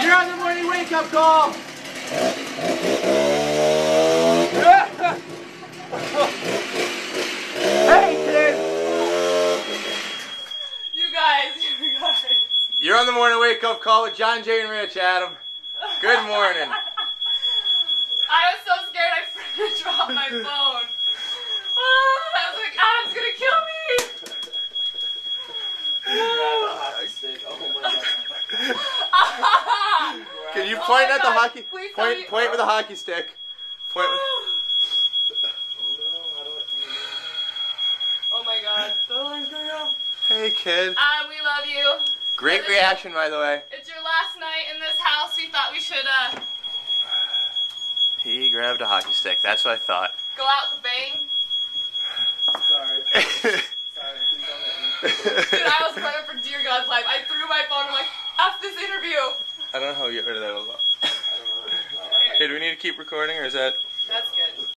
You're on the morning wake up call. Hey, kid. You guys. You're on the morning wake up call with Johnjay and Rich, Adam. Good morning. I was so scared I freaking dropped my phone. Oh, I was like, Adam's gonna kill me. Oh my god. Can you point at the hockey? Please Point with a hockey stick. Point. Oh my god. Hey, kid. We love you. Great reaction, by the way. It's your last night in this house. We thought we should He grabbed a hockey stick. That's what I thought. go out with a bang. Sorry. Sorry, please don't hit me. Dude, I was running for dear God's life. I threw my phone. I'm like, F this interview. I don't know how we get rid of that. I don't know. Hey, do we need to keep recording, or is that...